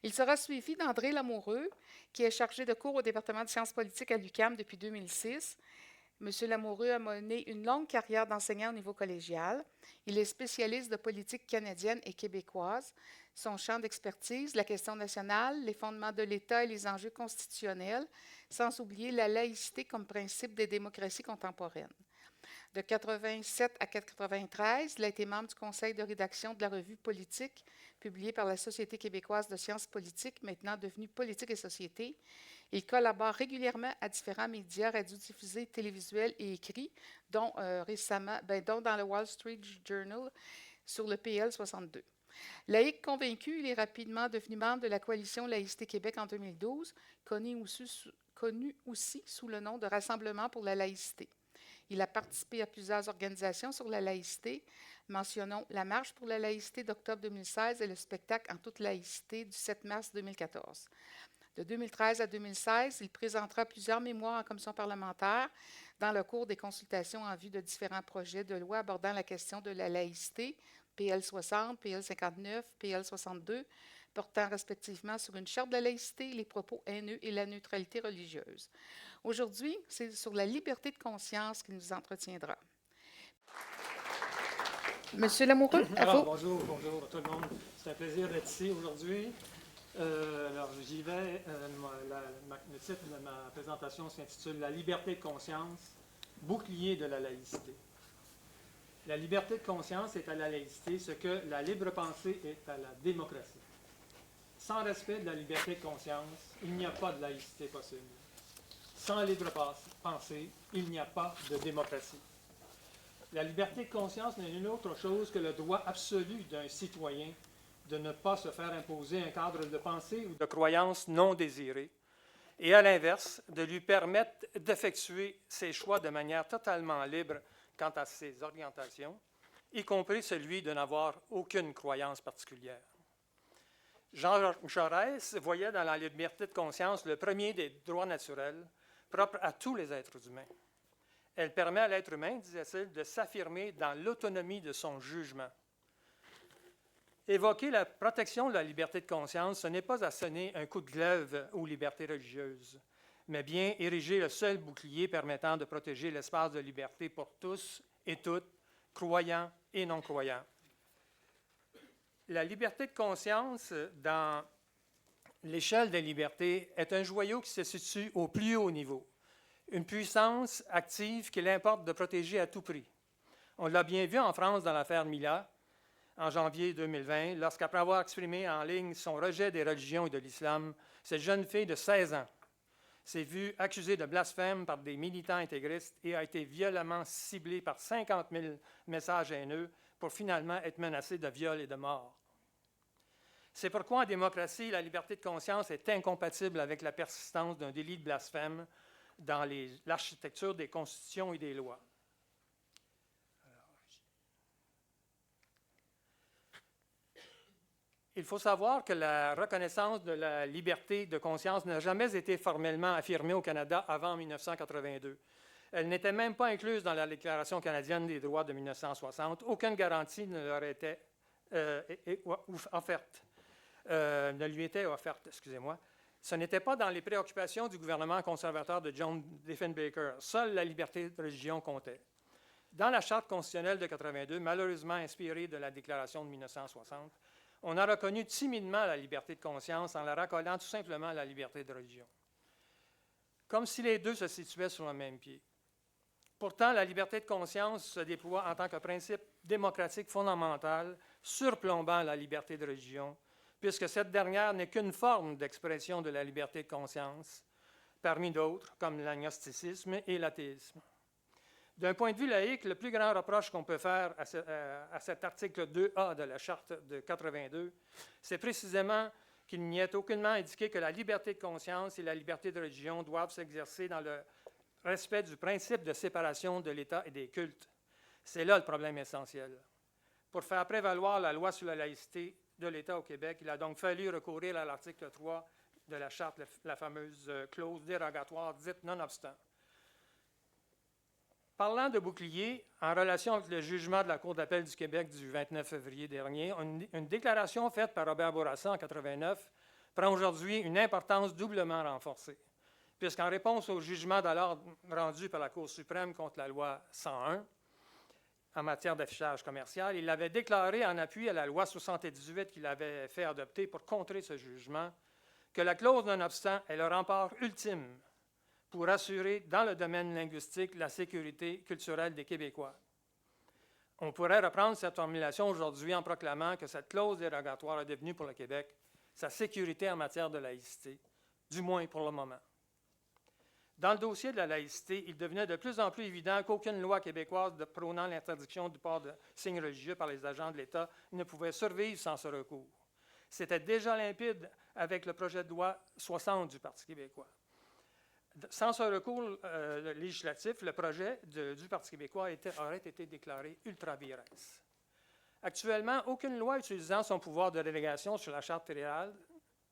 Il sera suivi d'André Lamoureux, qui est chargé de cours au département de sciences politiques à l'UQAM depuis 2006. Monsieur Lamoureux a mené une longue carrière d'enseignant au niveau collégial. Il est spécialiste de politique canadienne et québécoise. Son champ d'expertise, la question nationale, les fondements de l'État et les enjeux constitutionnels, sans oublier la laïcité comme principe des démocraties contemporaines. De 87 à 93, il a été membre du conseil de rédaction de la revue Politique, publiée par la Société québécoise de sciences politiques, maintenant devenue Politique et Société. Il collabore régulièrement à différents médias radiodiffusés, télévisuels et écrits, dont dont dans le Wall Street Journal sur le PL 62. Laïque convaincu, il est rapidement devenu membre de la coalition Laïcité Québec en 2012, connu aussi sous le nom de Rassemblement pour la laïcité. Il a participé à plusieurs organisations sur la laïcité. Mentionnons la Marche pour la laïcité d'octobre 2016 et le spectacle en toute laïcité du 7 mars 2014. De 2013 à 2016, il présentera plusieurs mémoires en commission parlementaire dans le cours des consultations en vue de différents projets de loi abordant la question de la laïcité, PL 60, PL 59, PL 62, portant respectivement sur une charte de la laïcité, les propos haineux et la neutralité religieuse. Aujourd'hui, c'est sur la liberté de conscience qu'il nous entretiendra. Monsieur Lamoureux, à Alors, vous. bonjour tout le monde. C'est un plaisir d'être ici aujourd'hui. Alors, j'y vais. Le titre de ma présentation s'intitule « La liberté de conscience, bouclier de la laïcité ». La liberté de conscience est à la laïcité ce que la libre pensée est à la démocratie. Sans respect de la liberté de conscience, il n'y a pas de laïcité possible. Sans libre pensée, il n'y a pas de démocratie. La liberté de conscience n'est une autre chose que le droit absolu d'un citoyen de ne pas se faire imposer un cadre de pensée ou de croyance non désiré, et à l'inverse, de lui permettre d'effectuer ses choix de manière totalement libre quant à ses orientations, y compris celui de n'avoir aucune croyance particulière. Jean Jaurès voyait dans la liberté de conscience le premier des droits naturels propres à tous les êtres humains. Elle permet à l'être humain, disait-il, de s'affirmer dans l'autonomie de son jugement. Évoquer la protection de la liberté de conscience, ce n'est pas à sonner un coup de glaive aux libertés religieuses, mais bien ériger le seul bouclier permettant de protéger l'espace de liberté pour tous et toutes, croyants et non-croyants. La liberté de conscience, dans l'échelle des libertés, est un joyau qui se situe au plus haut niveau. Une puissance active qu'il importe de protéger à tout prix. On l'a bien vu en France dans l'affaire Mila, en janvier 2020, lorsqu'après avoir exprimé en ligne son rejet des religions et de l'islam, cette jeune fille de 16 ans s'est vue accusée de blasphème par des militants intégristes et a été violemment ciblée par 50 000 messages haineux pour finalement être menacée de viol et de mort. C'est pourquoi en démocratie, la liberté de conscience est incompatible avec la persistance d'un délit de blasphème dans l'architecture des constitutions et des lois. Il faut savoir que la reconnaissance de la liberté de conscience n'a jamais été formellement affirmée au Canada avant 1982. Elle n'était même pas incluse dans la Déclaration canadienne des droits de 1960. Aucune garantie ne leur était offerte. Ne lui était offerte, excusez-moi. Ce n'était pas dans les préoccupations du gouvernement conservateur de John Diefenbaker. Seule la liberté de religion comptait. Dans la Charte constitutionnelle de 1982, malheureusement inspirée de la Déclaration de 1960, on a reconnu timidement la liberté de conscience en la raccolant tout simplement à la liberté de religion. Comme si les deux se situaient sur le même pied. Pourtant, la liberté de conscience se déploie en tant que principe démocratique fondamental, surplombant la liberté de religion, puisque cette dernière n'est qu'une forme d'expression de la liberté de conscience, parmi d'autres, comme l'agnosticisme et l'athéisme. D'un point de vue laïque, le plus grand reproche qu'on peut faire à cet article 2A de la Charte de 1982, c'est précisément qu'il n'y est aucunement indiqué que la liberté de conscience et la liberté de religion doivent s'exercer dans le respect du principe de séparation de l'État et des cultes. C'est là le problème essentiel. Pour faire prévaloir la loi sur la laïcité de l'État au Québec, il a donc fallu recourir à l'article 3 de la Charte, la fameuse clause dérogatoire dite nonobstant. Parlant de bouclier, en relation avec le jugement de la Cour d'appel du Québec du 29 février dernier, une déclaration faite par Robert Bourassa en 1989 prend aujourd'hui une importance doublement renforcée, puisqu'en réponse au jugement d'alors rendu par la Cour suprême contre la loi 101 en matière d'affichage commercial, il avait déclaré en appui à la loi 78 qu'il avait fait adopter pour contrer ce jugement que la clause non-obstant est le rempart ultime pour assurer dans le domaine linguistique la sécurité culturelle des Québécois. On pourrait reprendre cette formulation aujourd'hui en proclamant que cette clause dérogatoire est devenue pour le Québec sa sécurité en matière de laïcité, du moins pour le moment. Dans le dossier de la laïcité, il devenait de plus en plus évident qu'aucune loi québécoise prônant l'interdiction du port de signes religieux par les agents de l'État ne pouvait survivre sans ce recours. C'était déjà limpide avec le projet de loi 60 du Parti québécois. Sans ce recours législatif, le projet du Parti québécois aurait été déclaré ultra vires. Actuellement, aucune loi utilisant son pouvoir de délégation sur la Charte fédérale,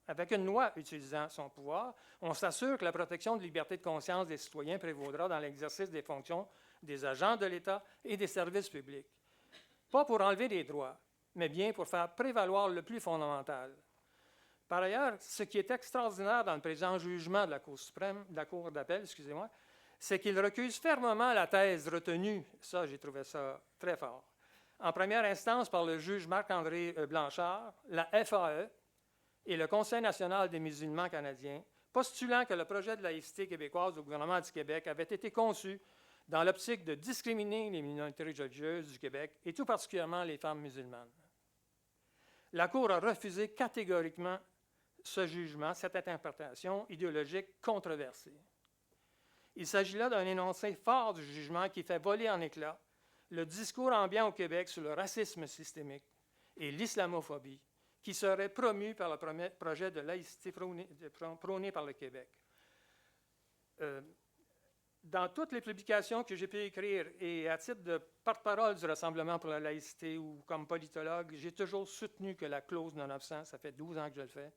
avec une loi utilisant son pouvoir, on s'assure que la protection de liberté de conscience des citoyens prévaudra dans l'exercice des fonctions des agents de l'État et des services publics. Pas pour enlever des droits, mais bien pour faire prévaloir le plus fondamental. Par ailleurs, ce qui est extraordinaire dans le présent jugement de la Cour suprême, de la Cour d'appel, c'est qu'il recuse fermement la thèse retenue, ça j'ai trouvé ça très fort, en première instance par le juge Marc-André Blanchard, la FAE et le Conseil national des musulmans canadiens, postulant que le projet de laïcité québécoise du gouvernement du Québec avait été conçu dans l'optique de discriminer les minorités religieuses du Québec et tout particulièrement les femmes musulmanes. La Cour a refusé catégoriquement ce jugement, cette interprétation idéologique controversée. Il s'agit là d'un énoncé fort du jugement qui fait voler en éclats le discours ambiant au Québec sur le racisme systémique et l'islamophobie qui serait promu par le projet de laïcité prôné par le Québec. Dans toutes les publications que j'ai pu écrire et à titre de porte-parole du Rassemblement pour la laïcité ou comme politologue, j'ai toujours soutenu que la clause non-obstant, ça fait 12 ans que je le fais,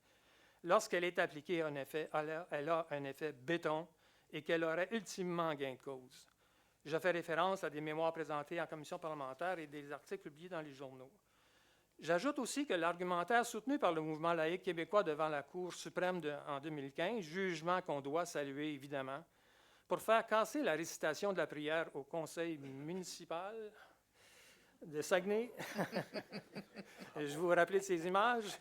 lorsqu'elle est appliquée, en effet, elle a un effet béton et qu'elle aurait ultimement gain de cause. Je fais référence à des mémoires présentées en commission parlementaire et des articles publiés dans les journaux. J'ajoute aussi que l'argumentaire soutenu par le mouvement laïque québécois devant la Cour suprême en 2015, jugement qu'on doit saluer évidemment, pour faire casser la récitation de la prière au conseil municipal de Saguenay, je vous rappelle ces images,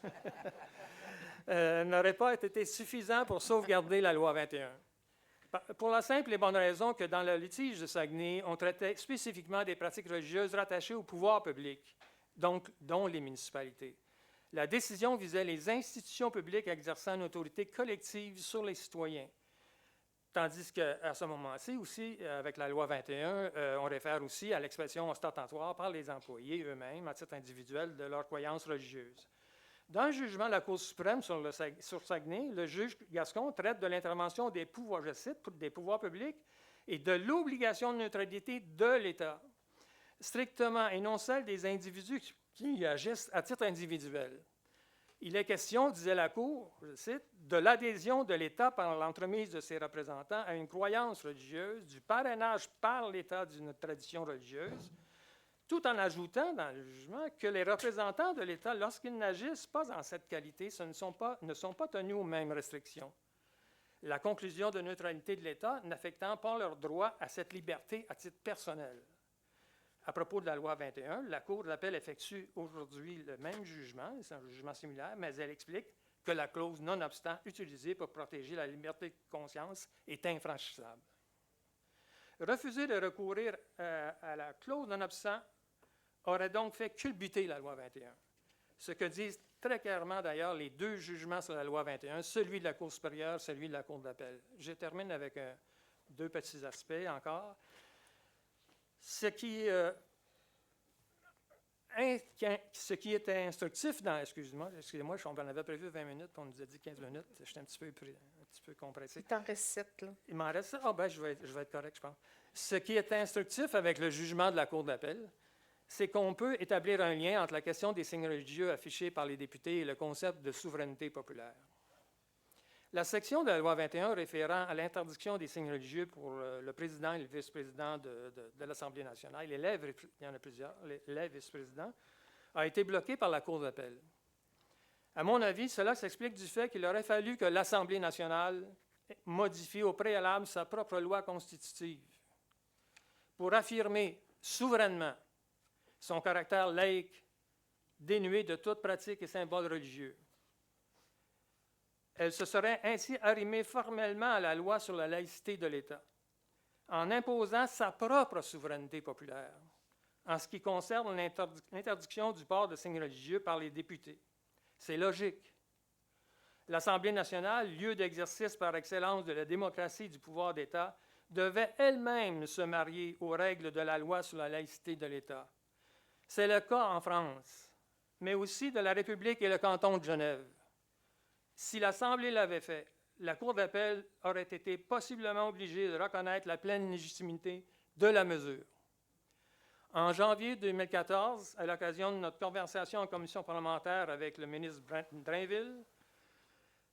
n'aurait pas été suffisant pour sauvegarder la loi 21. Pour la simple et bonne raison que dans le litige de Saguenay, on traitait spécifiquement des pratiques religieuses rattachées au pouvoir public, donc dont les municipalités. La décision visait les institutions publiques exerçant une autorité collective sur les citoyens. Tandis qu'à ce moment-ci aussi, avec la loi 21, on réfère aussi à l'expression ostentatoire par les employés eux-mêmes, à titre individuel, de leurs croyances religieuses. Dans le jugement de la Cour suprême sur Saguenay, le juge Gascon traite de l'intervention des pouvoirs, je cite, des pouvoirs publics et de l'obligation de neutralité de l'État, strictement, et non celle des individus qui agissent à titre individuel. Il est question, disait la Cour, je cite, de l'adhésion de l'État par l'entremise de ses représentants à une croyance religieuse, du parrainage par l'État d'une tradition religieuse, tout en ajoutant dans le jugement que les représentants de l'État, lorsqu'ils n'agissent pas en cette qualité, ne sont pas tenus aux mêmes restrictions. La conclusion de neutralité de l'État n'affectant pas leur droit à cette liberté à titre personnel. À propos de la loi 21, la Cour d'appel effectue aujourd'hui le même jugement, c'est un jugement similaire, mais elle explique que la clause non-obstant utilisée pour protéger la liberté de conscience est infranchissable. Refuser de recourir à la clause non-obstant aurait donc fait culbuter la loi 21. Ce que disent très clairement d'ailleurs les deux jugements sur la loi 21, celui de la Cour supérieure, celui de la Cour d'appel. Je termine avec deux petits aspects encore. Ce qui était instructif dans... Excusez-moi, on en avait prévu 20 minutes, puis on nous a dit 15 minutes. J'étais un petit peu compressé. Il t'en reste 7, là. Il m'en reste 7? Ah, je vais être correct, je pense. Ce qui est instructif avec le jugement de la Cour d'appel, c'est qu'on peut établir un lien entre la question des signes religieux affichés par les députés et le concept de souveraineté populaire. La section de la loi 21 référant à l'interdiction des signes religieux pour le président et le vice-président de l'Assemblée nationale, il y en a plusieurs, les vice-présidents, a été bloquée par la Cour d'appel. À mon avis, cela s'explique du fait qu'il aurait fallu que l'Assemblée nationale modifie au préalable sa propre loi constitutive pour affirmer souverainement son caractère laïque, dénué de toute pratique et symbole religieux. Elle se serait ainsi arrimée formellement à la loi sur la laïcité de l'État, en imposant sa propre souveraineté populaire en ce qui concerne l'interdiction du port de signes religieux par les députés. C'est logique. L'Assemblée nationale, lieu d'exercice par excellence de la démocratie du pouvoir d'État, devait elle-même se marier aux règles de la loi sur la laïcité de l'État. C'est le cas en France, mais aussi de la République et le canton de Genève. Si l'Assemblée l'avait fait, la Cour d'appel aurait été possiblement obligée de reconnaître la pleine légitimité de la mesure. En janvier 2014, à l'occasion de notre conversation en commission parlementaire avec le ministre Drainville,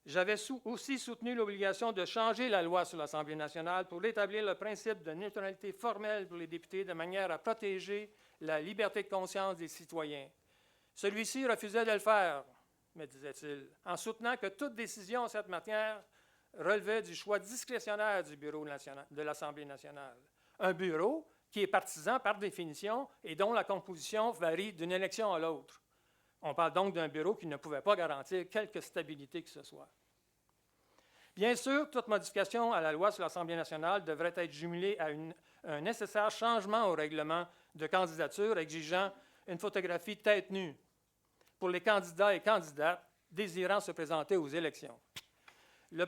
j'avais aussi soutenu l'obligation de changer la loi sur l'Assemblée nationale pour établir le principe de neutralité formelle pour les députés de manière à protéger la liberté de conscience des citoyens. Celui-ci refusait de le faire, me disait-il, en soutenant que toute décision en cette matière relevait du choix discrétionnaire du bureau de l'Assemblée nationale. Un bureau qui est partisan par définition et dont la composition varie d'une élection à l'autre. On parle donc d'un bureau qui ne pouvait pas garantir quelque stabilité que ce soit. Bien sûr, toute modification à la loi sur l'Assemblée nationale devrait être jumelée à un nécessaire changement au règlement de candidature exigeant une photographie tête nue pour les candidats et candidates désirant se présenter aux élections. Le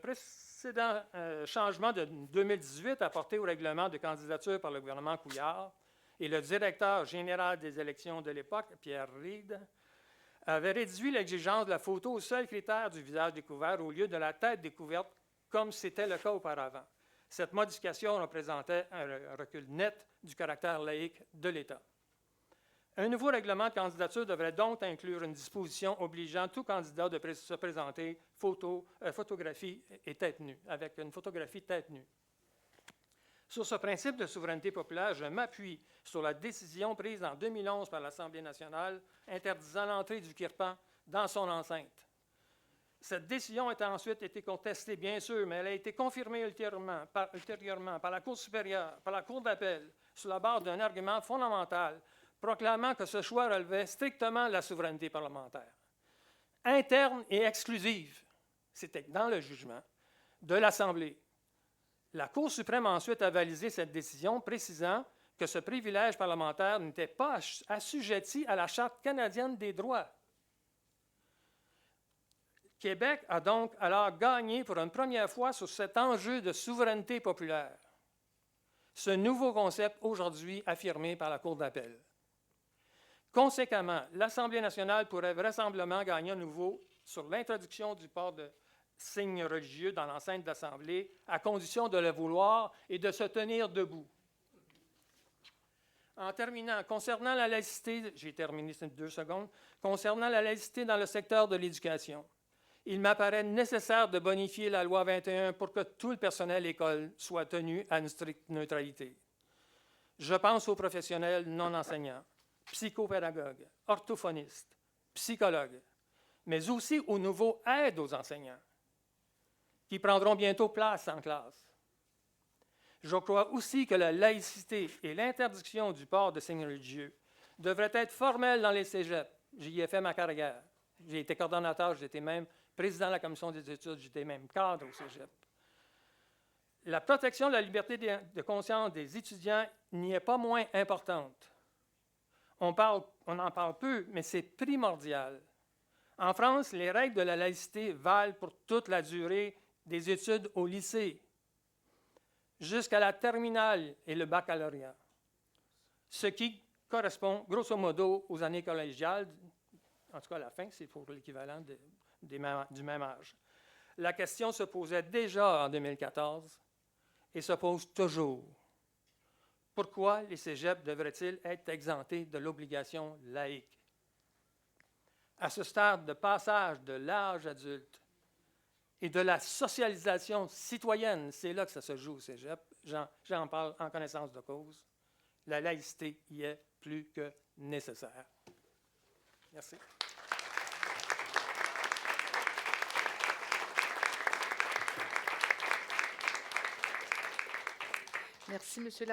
précédent changement de 2018 apporté au règlement de candidature par le gouvernement Couillard et le directeur général des élections de l'époque, Pierre Reid, avait réduit l'exigence de la photo au seul critère du visage découvert au lieu de la tête découverte, comme c'était le cas auparavant. Cette modification représentait un recul net du caractère laïque de l'État. Un nouveau règlement de candidature devrait donc inclure une disposition obligeant tout candidat de se présenter photographie et tête nue, avec une photographie tête nue. Sur ce principe de souveraineté populaire, je m'appuie sur la décision prise en 2011 par l'Assemblée nationale interdisant l'entrée du kirpan dans son enceinte. Cette décision a ensuite été contestée, bien sûr, mais elle a été confirmée ultérieurement par la Cour supérieure, par la Cour d'appel, sur la base d'un argument fondamental proclamant que ce choix relevait strictement de la souveraineté parlementaire, interne et exclusive, c'était dans le jugement, de l'Assemblée. La Cour suprême ensuite a validé cette décision, précisant que ce privilège parlementaire n'était pas assujetti à la Charte canadienne des droits. Québec a donc alors gagné pour une première fois sur cet enjeu de souveraineté populaire. Ce nouveau concept aujourd'hui affirmé par la Cour d'appel. Conséquemment, l'Assemblée nationale pourrait vraisemblablement gagner à nouveau sur l'introduction du port de signes religieux dans l'enceinte d'Assemblée, à condition de le vouloir et de se tenir debout. En terminant, concernant la laïcité, j'ai terminé ces 2 secondes, concernant la laïcité dans le secteur de l'éducation, il m'apparaît nécessaire de bonifier la loi 21 pour que tout le personnel école soit tenu à une stricte neutralité. Je pense aux professionnels non enseignants, psychopédagogues, orthophonistes, psychologues, mais aussi aux nouveaux aides aux enseignants, qui prendront bientôt place en classe. Je crois aussi que la laïcité et l'interdiction du port de signes religieux devraient être formelles dans les cégeps. J'y ai fait ma carrière. J'ai été coordonnateur, j'étais même président de la commission des études, j'étais même cadre au cégep. La protection de la liberté de conscience des étudiants n'y est pas moins importante. On en parle peu, mais c'est primordial. En France, les règles de la laïcité valent pour toute la durée des études au lycée, jusqu'à la terminale et le baccalauréat, ce qui correspond grosso modo aux années collégiales, en tout cas à la fin, c'est pour l'équivalent du même âge. La question se posait déjà en 2014 et se pose toujours. Pourquoi les cégeps devraient-ils être exemptés de l'obligation laïque? À ce stade de passage de l'âge adulte et de la socialisation citoyenne, c'est là que ça se joue au cégep, j'en parle en connaissance de cause, la laïcité y est plus que nécessaire. Merci. Merci, Monsieur Lamoureux.